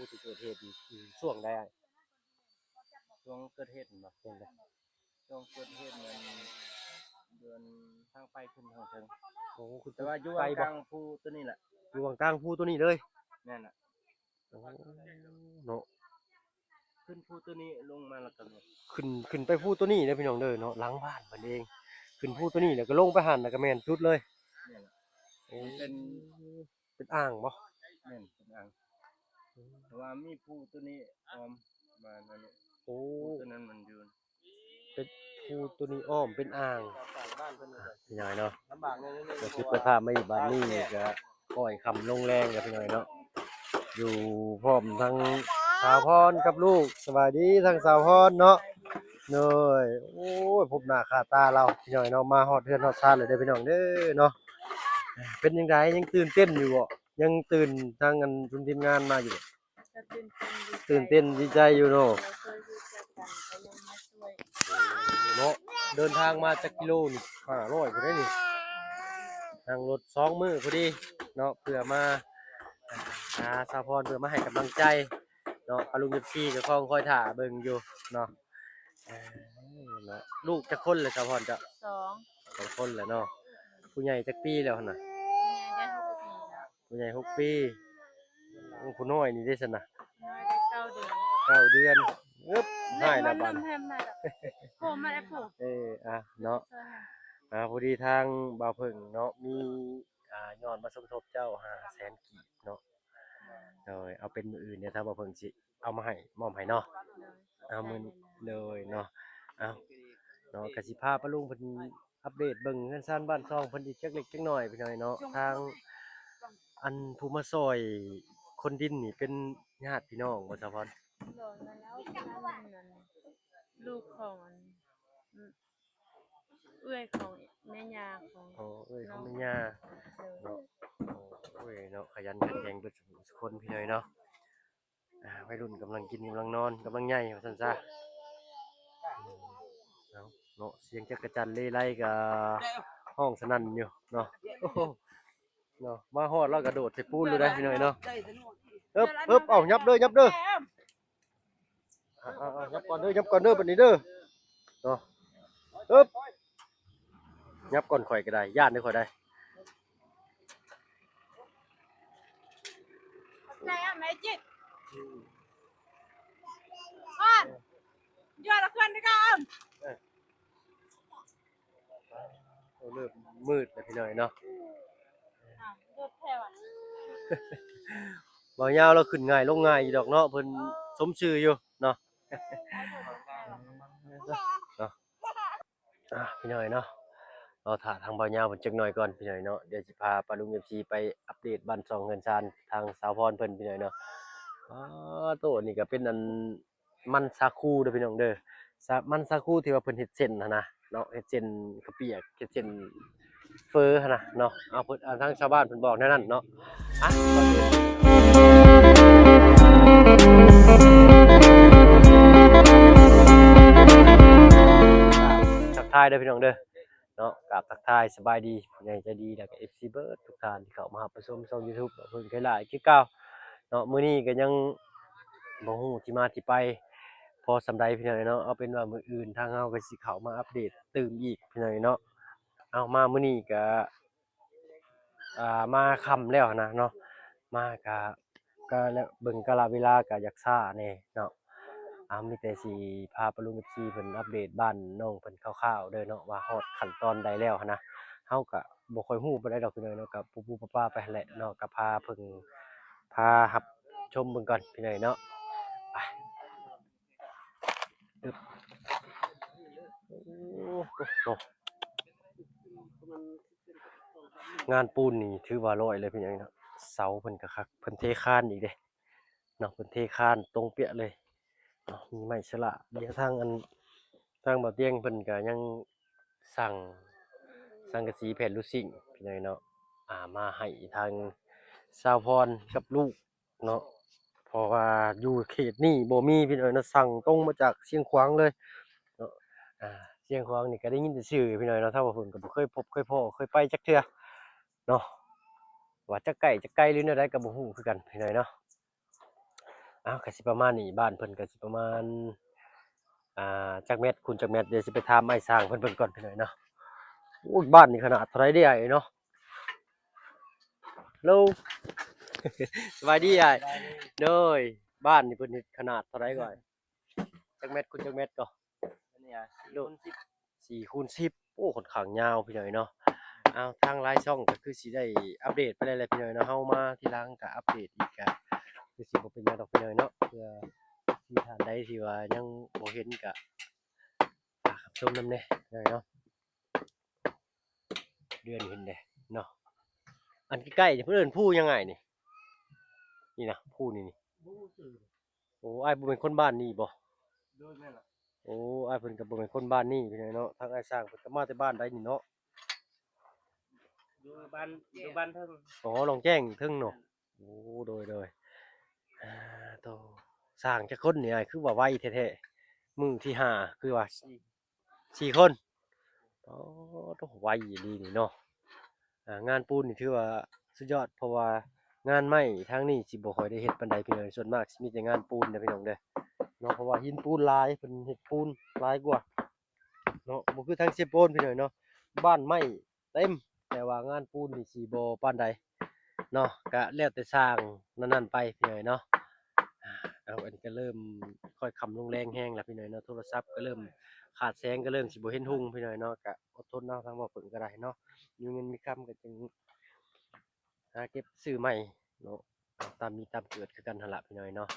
ที่เกิดเหตุช่วงใดช่วงเกิดเหตุบ่ ช่วงใด ช่วงเกิดเหตุมันเดือนทางไปขึ้นทางเทิง โอ้คุณ แต่ว่าอยู่ ไกล ก บ่ ลางภูตัวนี้แหละ อยู่กลางภูตัวนี้เลย นั่นน่ะ โอ้เนาะ ขึ้นภูตัวนี้ลงมาแล้วก็ ขึ้นไปภูตัวนี้เด้อพี่น้องเด้อเนาะหลังบ้านเพิ่นเองขึ้นภูตัวนี้แล้วก็ลงไปหันแล้วก็แม่นจุดเลย นี่แหละ โอ้ เป็น อ่างบ่ แม่นเป็นอ่างเพราะว่ามีภูตัวนี้อ้อมมานั่นนี่ โอ้ ภูตัวนั้นมันอยู่ เป็นภูตัวนี้อ้อมเป็นอ่าง บ้านเพิ่น พี่น้อยเนาะ ลำบากแน่ๆ ก็สิไปพามาอยู่บ้านนี้ก็ปล่อยคำลงแรงกับพี่น้อยเนาะอยู่พร้อมทั้งสาวพรกับลูกสวัสดีทั้งสาวพรเนาะเนยโอ้ยพบหน้าค่าตาเราพี่น้อยเนาะมาฮอดเฮือนฮอดซ่านเลยเด้อพี่น้องเด้อเนาะเป็นจังไดยังตื่นเต้นอยู่บ่ยังตื่นทางกันชุมทีมงานมาอยู่ตื่นเต้นดีใจอยู่เนาะเนาะเดินทางมาจากกิโลนี่500พุ่นเด้นี่ทางรถ2มื้อพอดีเนาะเพื่อมาสาวพรเพื่อมาให้กำลังใจเนาะลุง14ก็คอยท่าเบิ่งอยู่เนาะเนาะลูกจักคนเลยสาวพรจะ2คนแหละเนาะผู้ใหญ่จักปีแล้วหั่นน่ะผู้ใหญ่6ปีผู้น้อยนี่ได้ซั่นน่ะ9 เดือนอึ๊บให้แล้วบัดเนาะพอดีทางบ่าวเพิ่งเนาะมีย้อนมาสมทบเจ้า500,000 กีบเนาะโดยเอาเป็นมื้ออื่นเนี่ยถ้าบ่าวเพิ่งสิเอามาให้มอบให้เนาะเอามื้อเลยเนาะเอาเนาะก็สิพาป้าลุงเพิ่นอัปเดตเบิ่งเฮือนซ่านบ้านช่องเพิ่นอีกจักเล็กจักน้อยพี่น้อยเนาะทางอันผู้มาช่วยคนดินนี่เป็นญาติพี่น้องบ่ซะพรลูกของเอื้อยของแม่ย่าของ อ๋อเอ้ยของแม่ย่าเนาะโอ้ยเนาะขยันขันแข็งเบิดทุกคนพี่น้อยเนาะวัยรุ่นกำลังกินกำลังนอนกำลังใหญ่ว่าซั่นซะเนาะเสียงจักรจั่นเลไลก็ห้องสนั่นอยู่เนาะโอ้โหเนาะมาฮอดแล้วก็โดดใส่ปูนเลยได้พี่น้อยเนาะเอิบเอ้ายับเด้อยับเด้อยับก่อนเด้อบัดนี้เด้อเนาะเอิบยับก่อนข่อยก็ได้ย่านเด้อข่อยได้mấy chị con giờ là con đi con เริ่มมืดแล้วพี่น้อยเนาะ rút theo à บ่ยาวเราขึ้นง่ายลงง่ายอยู่ดอกเนาะเพิ่นสมชื่ออยู่เนาะเนาะพี่น้อยเนาะเราถ่าทางบ่ยาวเพิ่นจักหน่อยก่อนพี่น้อยเนาะเดี๋ยวสิพาปาลุง FC ไปอัปเดตบ้านช่องเฮือนชานทางสาวพรเพิ่นพี่น้อยเนาะโตนี่ก็เป็นอันมันสาคูเด้อพี่น้องเด้อมันสาคูที่ว่าเพิ่นเฮ็ดเส้นนะเนาะเฮ็ดเส้นข้าวเปียกเฮ็ดเส้นเฟอหั่นน่ะเนาะเอาเพิ่นทางชาวบ้านเพิ่นบอกแนวนั้นเนาะก่อนอื่นทักทายเด้อพี่น้องเด้อเนาะกราบทักทายสบายดีผู้ใหญ่ใจดีแล้วก็ FC เบิดทุกท่านที่เข้ามารับชมช่อง YouTube เพิ่นหลายคือเก่าเนาะมื้อนี้ก็ยังบ่ฮู้ที่มาที่ไปพอสำใดพี่น้องเนาะเอาเป็นว่ามื้ออื่นทางเฮาก็สิเข้ามาอัปเดตตื่มอีกพี่น้องเนาะเอามามื้อนี้ก็มาค่ำแล้วนะเนาะมาก็แล้วเบิ่งกาลเวลาก็อยากช้าแน่เนาะมีแต่สิพาปาลุง FC เพิ่นอัปเดตบ้านน้องเพิ่นคร่าวๆเด้อเนาะว่าฮอดขั้นตอนใดแล้วหันนะเฮาก็บ่ค่อยฮู้ปานใดดอกพี่น้องเนาะก็ปูๆป้าๆไปหั่นแหละเนาะก็พาเพิ่นพารับชมเบิ่งก่อนพี่น้องเนาะไปโอ้งานปูนนี่ถือว่าร้อยเลยพี่น้องเนาะเสาเพิ่นก็คักเพิ่นเทคานอีกเด้เนาะเพิ่นเทคานตรงเปี้ยเลยเนาะมีไม้สละเดี๋ยวทางบ่าวเตียงเพิ่นก็ยังสั่งสังกะสีแผ่นลูซิ่งพี่น้องเนาะมาให้ทางสาวพรกับลูกเนาะเพราะว่าอยู่เขตนี้บ่มีพี่น้องเนาะสั่งตรงมาจากเชียงขวางเลยเนาะเชียงขวางนี่ก็ได้ยินแต่ชื่อพี่น้องเนาะถ้าว่าเพิ่นก็บ่เคยพบเคยพ้อเคยไปจักเทื่อเนาะว่าจะใกล้หรือแนวใดก็บ่ฮู้คือกันพี่น้องเนาะ อ้าวก็สิประมาณนี้บ้านเพิ่นก็สิประมาณจักเม็ดคูณจักเม็ดเดี๋ยวสิไปถามไอ้สร้างเพิ่นเบิ่งก่อนพี่น้อยเนาะโอ้ยบ้านนี่ขนาดเท่าไรเด้ไอ้เนาะฮัลโหล สบายดีอ้ายโดยบ้านนี่เพิ่นเฮ็ดขนาดเท่าไรก่อนจักเม็ดคูณจักเม็ดก่อ อันนี้อ่ะ โล4 คูณ 10โอ้ค่อนข้างยาวพี่น้อยเนาะอ้าวทางหลายช่องก็คือสิได้อัปเดตไปเรื่อยๆพี่น้อยเนาะเฮามาทีหลังก็อัปเดตอีกก็คือสิบ่เป็นหยังดอกพี่น้อยเนาะเพื่อที่ท่านใดที่ว่ายังบ่เห็นก็ฝากรับชมนำแหน่พี่น้อยเนาะเดือนเห็นเด้เนาะอันใกล้ๆนี่เพิ่นเอิ้นภูยังไงนี่นี่นะภูนี่บู้สื่อ โอ้อ้ายบ่เป็นคนบ้านนี่บ่ โดยแม่นล่ะ โอ้อ้ายเพิ่นก็บ่เป็นคนบ้านนี่พี่น้อยเนาะทางอ้ายสร้างเพิ่นก็มาแต่บ้านใดนี่เนาะ อยู่บ้านเทิง อ๋อลองแจ้งเทิงเนาะโอ้โดยอ่าโตสร้างจักคนนี่อ้ายคือว่าไวแท้ๆมื้อที่ห้าคือว่า4คนอ๋อโตไวอีหลีนี่เนาะงานปูนนี่ถือว่าสุดยอดเพราะว่างานไม้ทางนี้สิบ่ค่อยได้เฮ็ดปานใดพี่น้องส่วนมากสิมีแต่งานปูนเด้อพี่น้องเด้อเนาะเพราะว่าหินปูนหลายเพิ่นเฮ็ดปูนหลายกว่าเนาะบ่คือทางเซโปนพี่น้องเนาะบ้านไม้เต็มแต่ว่างานปูนนี่สิบ่ปานใด เนาะก็แล้วแต่สร้างนั้นๆไปพี่น้อยเนาะเอาอันนี้ก็เริ่มค่อยค่ำลงแรงแฮงแล้วพี่น้อยเนาะโทรศัพท์ก็เริ่มขาดแสงก็เริ่มสิบ่เห็นหุ่งพี่น้อยเนาะก็อดทนเอาทางบ่เพิ่นก็ได้เนาะมีเงินมีคำก็จึงหาเก็บซื้อใหม่เนาะตามมีตามเกิดคือกันหั่นล่ะพี่น้อยเนาะ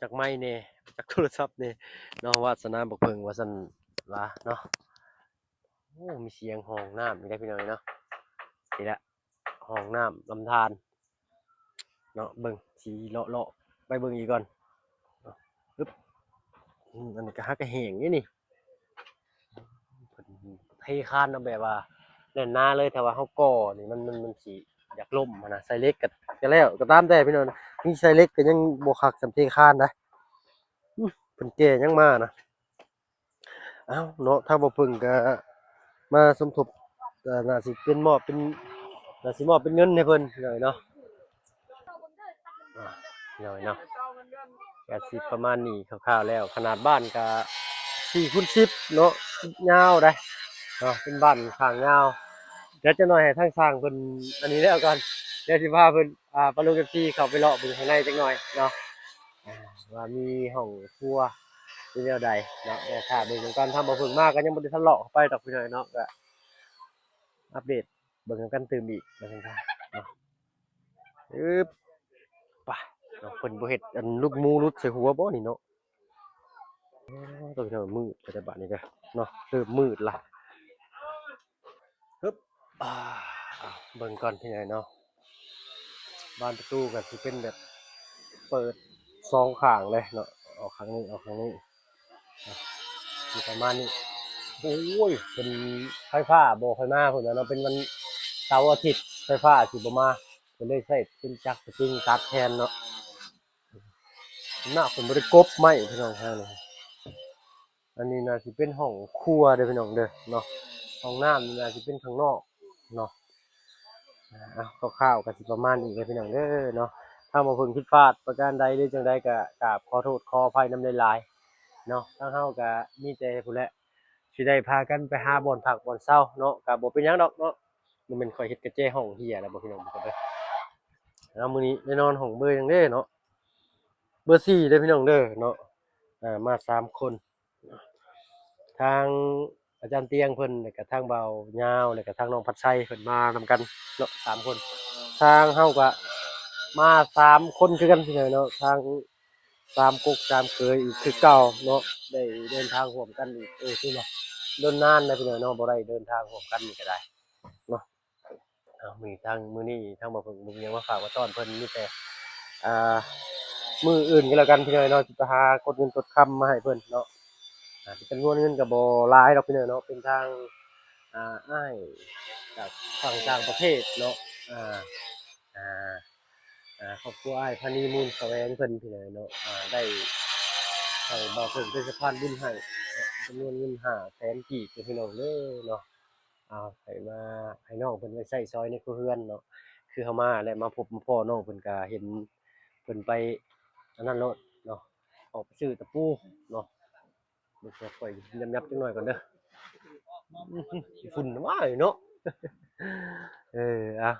จากไม้แหน่จากโทรศัพท์แหน่เนาะวาสนาบ่เพิ่งว่าซั่นล่ะเนาะโอ้มีเสียงห้องน้ำอีกแล้วพี่น้อยเนาะนี่แหละห้องน้ำลำธาร เนาะเบิ่งสีเลาะๆไปเบิ่งอีกก่อนเนาะปึ๊บอันนี้ก็ฮักก็แห้งอยู่นี่เพิ่นเทคานเอาแบบว่าแน่นหนาเลยแต่ว่าเฮาก่อนี่มันสิอยากล่มหั้นน่ะใส่เหล็กก็แล้วก็ตามแต่พี่น้องนี่ใส่เหล็กก็ยังบ่คักส่ำเทคานนะเพิ่นแก้ยังมานะอ้าวเนาะถ้าบ่เพิ่งก็มาสมทบน่าสิเป็นมอบเป็นน่าสิมอบเป็นเงินให้เพิ่นหน่อยเนาะอาหน่อยเนาะ ก็สิประมาณนี้คร่าวๆแล้วขนาดบ้านก็4 คูณ 10เนาะยาวได้เนาะเป็นบ้านข้างยาวเดี๋ยวจะหน่อยให้ทางสร้างเพิ่นอันนี้แล้วก่อนเดี๋ยวสิพาเพิ่นปะลุง FC เข้าไปเลาะเบิ่งข้างในจักหน่อยเนาะอ่าว่ามีห้องครัวเป็นแนวใดเนาะเดี๋ยวถ้าเบิ่งนำกันถ้าบ่เพิ่งมาก็ยังบ่ได้ทันเลาะเข้าไปดอกพี่น้อยเนาะก็อัปเดตเบิ่งนำกันตื่มอีกว่าซั่นซะเนาะอึ๊บไปเนาะเพิ่นบ่เฮ็ดอันลูกหมูหลุดใส่หัวบ่นี่เนาะ ตัวพี่น้องมืดแต่บัดนี้เด้อเนาะเริ่มมืดละฮึบอ่าเบิ่งก่อนพี่น้อยเนาะบานประตูก็สิเป็นแบบเปิด2ข้างเลยเนาะออกข้างนี้ออกข้างนี้สิประมาณนี้โอ้ยเป็นไฟฟ้าบ่ค่อยมาพุ่นน่ะเนาะเป็นวันเสาร์อาทิตย์ไฟฟ้าสิบ่มาก็เลยใช้เป็นจักรสปริงตัดแทนเนาะหน้าเพิ่นบ่ได้กบไม้พี่น้องทางนี้ อันนี้น่าสิเป็นห้องครัวเด้อพี่น้องเด้อเนาะห้องน้ำนี่น่าสิเป็นข้างนอกเนาะคร่าวๆก็สิประมาณนี้เด้อพี่น้องเด้อเนาะถ้าบ่เพิ่งผิดพลาดประการใดหรือจังใดก็กราบขอโทษขออภัยนำหลายๆเนาะทางเฮาก็มีแต่พู้นแหละสิได้พากันไปหาบ่อนพักบ่อนเช้าเนาะก็บ่เป็นหยังดอกเนาะมันแม่นข้อยเฮ็ดกระเจห้องเหี้ยแล้วบ่พี่น้องเด้อแล้วมื้อนี้ได้นอนห้องเบอร์หยังเด้เนาะเบอร์4เด้อพี่น้องเด้อเนาะมา3คน ทางอาจารย์เตียงเพิ่นแล้วก็ทางเบายาวแล้วก็ทางน้องพัดชัยเพิ่นมานำกันเนาะ3คนทางเฮาก็มา3 คนคือกันพี่น้องเนาะทาง3ก๊ก3เคยอีกคือเก่าเนาะได้เดินทางร่วมกันอีกคือว่าโดนนานนะพี่น้องเนาะบ่ได้เดินทางร่วมกันนี่ก็ได้เนาะมื้อนี้ทางบ่เพิ่นบ่มีหยังมาฝากมาต้อนเพิ่นมีแต่อ่ามื้ออื่นก็แล้วกันพี่น้องเนาะสิไปหากดเงินกดคำมาให้เพิ่นเนาะ จำนวนเงินก็บ่หลายดอกพี่น้อยเนาะเป็นทางอ้ายจากฝั่งต่างประเทศเนาะอ่าอ่าครอบครัวอ้ายพานีมูลแสวงเพิ่นพี่น้อยเนาะได้ให้บ่าวเพิ่นเป็นสะพานบุญให้เนาะจำนวนเงิน500,000กีบเด้อพี่น้องเด้อเนาะให้มาให้น้องเพิ่นไว้ใช้ซอยในครัวเรือนเนาะคือเฮามาแล้วมาพบมาพ้อน้องเพิ่นก็เห็นเพิ่นไปอันนั้นโลด เนาะออกไปซื้อตะปูเนาะเดี๋ยวจะปล่อยยับๆจังหน่อยก่อนเด้อฝุ่นว้ายเนาะอ่ะ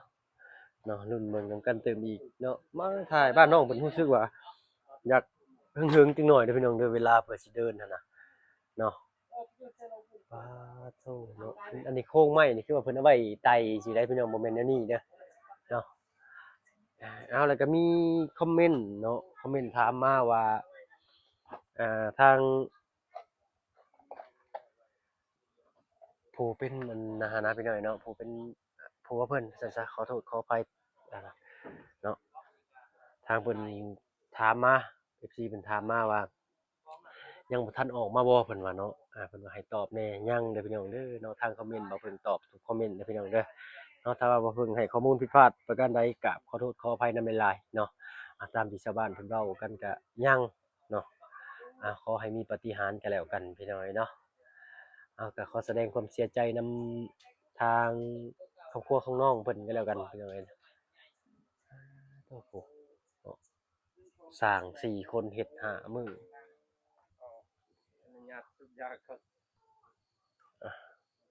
เนาะรุ่นเมืองนำกันเติมอีกเนาะมาถ่ายบ้านน้องเพิ่นรู้สึกว่าอยากหึงๆจังหน่อยเด้อพี่น้องเด้อเวลาเพิ่นสิเดินหั่นน่ะเนาะปาโธเนาะอันนี้โครงไม้นี่คือว่าเพิ่นเอาไว้ไต่สิได้พี่น้องบ่แม่นแนวนี้เด้อเนาะเอาแล้วก็มีคอมเมนต์เนาะคอมเมนต์ถามมาว่าทางผู้เป็นอันนะฮะนะพี่น้อยเนาะผู้เป็นผู้ว่าเพิ่นซั่นซะขอโทษขออภัยอ่าเนาะทางเพิ่นถามมา FC เพิ่นถามมาว่ายังบ่ทันออกมาบ่เพิ่นว่าเนาะเพิ่นว่าให้ตอบแหน่ยังเด้อพี่น้องเด้อเนาะทางคอมเมนต์บ่เพิ่งตอบทุกคอมเมนต์เด้อพี่น้องเด้อเนาะถ้าว่าบ่เพิ่งให้ข้อมูลผิดพลาดประการใดก็ขอโทษขออภัยนำหลายๆเนาะตามที่ชาวบ้านเพิ่นเว้ากันก็ยังเนาะขอให้มีปาฏิหาริย์ก็แล้วกันพี่น้อยเนาะก็ขอแสดงความเสียใจนำทางครอบครัวของน้องเพิ่นก็แล้วกันพี่น้อยโอ้โหสร้าง4คนเฮ็ด5มื้อ อนุญาตทุกอย่างครับ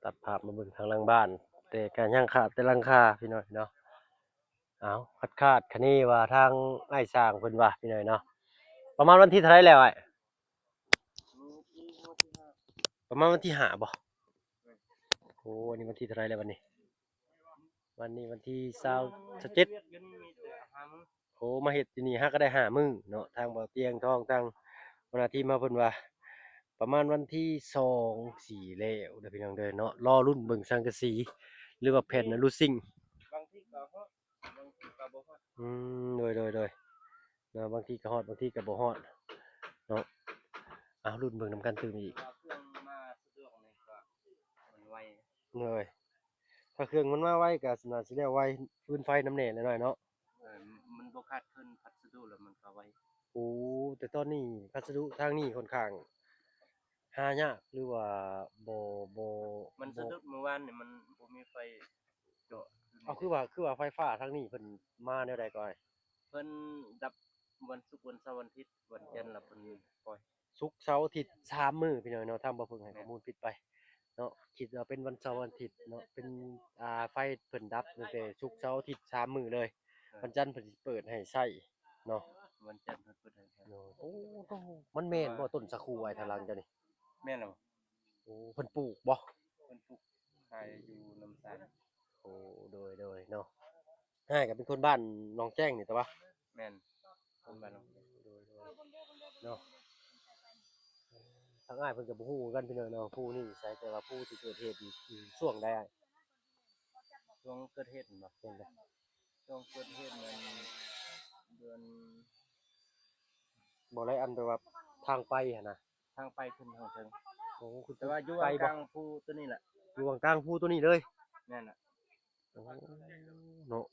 ตัดภาพมาเบิ่งทางหลังบ้านแต่ก็ยังขาดแต่หลังคาพี่น้อยเนาะเอาคาดคะเนว่าทางอ้ายสร้างเพิ่นว่าพี่น้อยเนาะประมาณวันที่เท่าไรแล้วอ้าย ที่ห้า ประมาณวันที่5บ่โอ้วันนี้วันที่เท่าไรแล้ววันนี้วันนี้วันที่27เวียดกันมีแต่หามึง โอ้มาเฮ็ดที่นี่ฮะก็ได้5มื้อเนาะทางเบาเตียงทองทางหัวหน้าที่มาเพิ่นว่าประมาณวันที่2 4แล้วเด้อพี่น้องเด้อเนาะรอลุ้นเบิ่งสังกะสีหรือว่าแผ่นอลูซิง บางที่ก็ฮอดบางที่ก็บ่ฮอด โดยเนาะบางทีก็ฮอดบางทีก็บ่ฮอดเนาะรุ่นเบิ่งนำกันตื่มอีกว่าเครื่องมาสะดวกนี่ก็มันไว เลยถ้าเครื่องมันมาไวก็น่าสิแล้วไวฟืนไฟน้ำแหน่หน่อยๆเนาะเออมันบ่ขาดขึ้นพัสดุแล้วมันก็ไว โอ้แต่ตอนนี้พัสดุทางนี้ค่อนข้างหายากหรือว่าบ่มันสะดุดเมื่อวานนี่มันบ่มีไฟเจาะอยู่ เอานี่คือว่าไฟฟ้าทางนี้เพิ่นมาแนวใดก่อนเพิ่นดับวันศุกร์วันเสาร์วันอาทิตย์วันจันทร์แล้วเพิ่นปล่อยศุกร์เสาร์อาทิตย์3มื้อพี่น้อยเนาะทางบ่เพิ่งให้ข้อมูลผิดไปเนาะคิดว่าเป็นวันเสาร์วันอาทิตย์เนาะเป็นไฟเพิ่นดับตั้งแต่ศุกร์เสาร์อาทิตย์3มื้อเลย วันจันทร์เพิ่นสิเปิดให้ใช้เนาะวันจันทร์เพิ่นเปิดให้ใช้โอ้โอ้มันแม่นบ่ต้นสาคูไว้ทางหลังเจ้านี่แม่นแล้วบ่โอ้เพิ่นปลูกบ่เพิ่นปลูกขายอยู่ลำไส้โอ้โดยเนาะอ้ายก็เป็นคนบ้านหนองแจ้งนี่แต่ว่าแม่นคนบ้านเราเนาะทางอ้ายเพิ่นก็บ่ฮู้กันพี่น้องเนาะผู้นี่ใช่แต่ว่าผู้ที่เกิดเหตุนี่ช่วงใดอ้ายช่วงเกิดเหตุบ่ ช่วงใดช่วงเกิดเหตุนั้นเดือน บ่ไรอันแต่ว่าทางไปหั่นน่ะทางไปขึ้นทางเทิงโอ้คุณแต่ว่าอยู่ไปบ่กลางภูตัวนี้แหละ อยู่กลางภูตัวนี้เลยแม่นน่ะโอ้เนาะ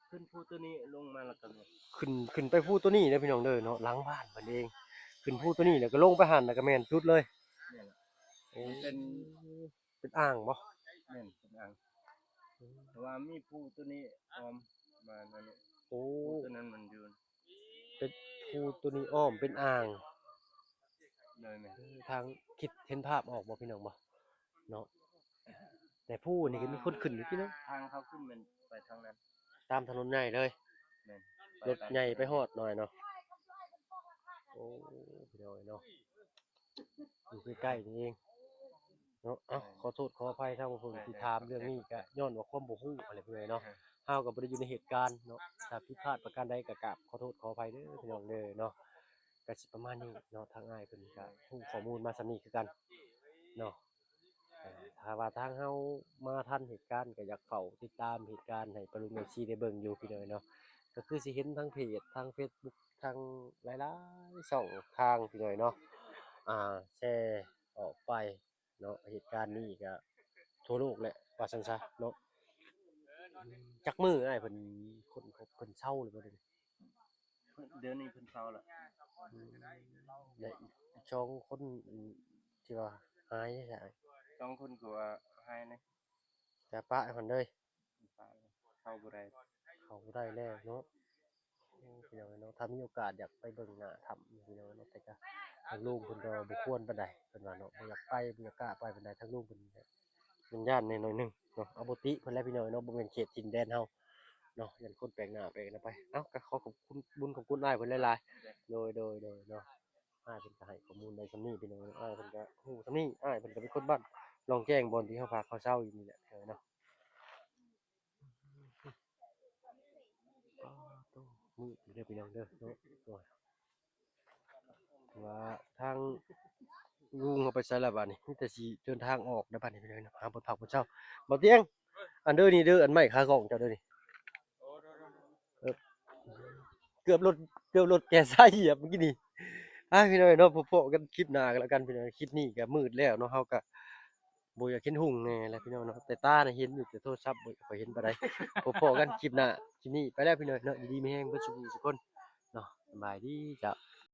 ขึ้นภูตัวนี้ลงมาแล้วก็รถขึ้นไปภูตัวนี้เด้อพี่น้องเด้อเนาะหลังบ้านเพิ่นเองขึ้นภูตัวนี้แล้วก็ลงไปหั่นแล้วก็แม่นจุดเลยแม่นล่ะโอ้เป็นอ่างบ่แม่นเป็นอ่างแต่ว่ามีภูตัวนี้อ้อมมานั่นนี่โอ้ภูตัวนั้นมันอยู่เป็นภูตัวนี้อ้อมเป็นอ่างเลยแม่นทางคิดเห็นภาพออกบ่พี่น้องบ่เนาะแต่ภูนี่ก็มีคนขึ้นอยู่พี่น้องทางเขาขึ้นมันไปทางนั้นตามถนนใหญ่เลยแม่นรถใหญ่ไปฮอดหน่อยเนาะโอ้พี่น้องเนาะอยู่ใกล้ๆนี่เองเนาะขอโทษขออภัยทางผู้ที่ถามเรื่องนี้ก็ย้อนว่าความบ่ฮู้อะไรพี่น้องเนาะเฮาก็บ่ได้อยู่ในเหตุการณ์เนาะถ้าผิดพลาดประการใดก็กราบขอโทษขออภัยเด้อพี่น้องเด้อเนาะก็สิประมาณนี้เนาะทางอ้ายเพิ่นก็ฮู้ข้อมูลมาส่ำนี้คือกันเนาะถ้าว่าทางเฮามาทันเหตุการณ์ก็อยากเฝ้าติดตามเหตุการณ์ให้ปะลุง FC ได้เบิ่งอยู่พี่น้องเนาะก็คือสิเห็นทางเพจทาง Facebook ทางหลายๆช่องทางพี่น้องเนาะแชร์ออกไปเนาะเหตุการณ์นี้ก็ทั่วโลกแหละว่าซั่นซะเนาะจักมื้ออ้ายเพิ่นคนเขาเพิ่นเซาหรือบ่เดี๋ยวนี้เดี๋ยวนี้เพิ่นเซาแล้วและอีกสองคนที่ว่าหายใช่ 2คนก็ว่าหายนะแต่ปะให้เพิ่นเลยเข้าบ่ได้เข้าบ่ได้แล้วเนาะ พี่น้องเนาะถ้ามีโอกาสอยากไปเบิ่งหน้าถ้ำพี่น้องเนาะแต่ก็ทางลุงเพิ่นก็บ่ควรปานใดเพิ่นว่าเนาะบ่อยากไปบ่อยากกล้าไปปานใดทางลุงเพิ่นมันย้านแหน่หน่อยหนึงเนาะเอาบ่ติเพิ่นแหละพี่น้องเนาะบ่แม่นเขตดินแดนเฮาเนาะยันคนแปลกหน้าแปลกหน้าไปเอ้าก็ขอขอบคุณบุญขอบคุณอ้ายเพิ่นหลายๆโดยเนาะอ้ายเพิ่นก็ให้ข้อมูลได้ส่ำนี้พี่น้องอ้ายเพิ่นก็ฮู้ส่ำนี้อ้ายเพิ่นก็เป็นคนบ้านลองแจ้งบ่อนที่เฮาพักเฮาเช่าอยู่นี่แหละเนาะ มืดอยู่เด้อพี่น้องเด้อเนาะโอ้ยว่าทางลุงเขาไปไสแล้วบัดนี้มีแต่สิเดินทางออกแล้วบัดนี้พี่น้องเนาะหาบ่พักบ่เช้าบ่เตียงอันเด้อนี่เด้ออันใหม่ขากล้องเจ้าเด้อนี่เออเกือบรถเกือบรถแกสายเหยียบเมื่อกี้นี่พี่น้องเนาะพบกันคลิปหน้ากันแล้วกันพี่น้องคลิปนี้ก็มืดแล้วเนาะเฮาก็บ่อยากเห็นหุ่งแน่แหละพี่น้องเนาะแต่ตาน่ะเห็นอยู่แต่โทรศัพท์บ่ค่อยเห็นปานใดพบกันคลิปหน้าคลิปนี้ไปแล้วพี่น้องเนาะอยู่ดีมีแรงเบิดสุขสุขคนเนาะสบายดีจ้ะ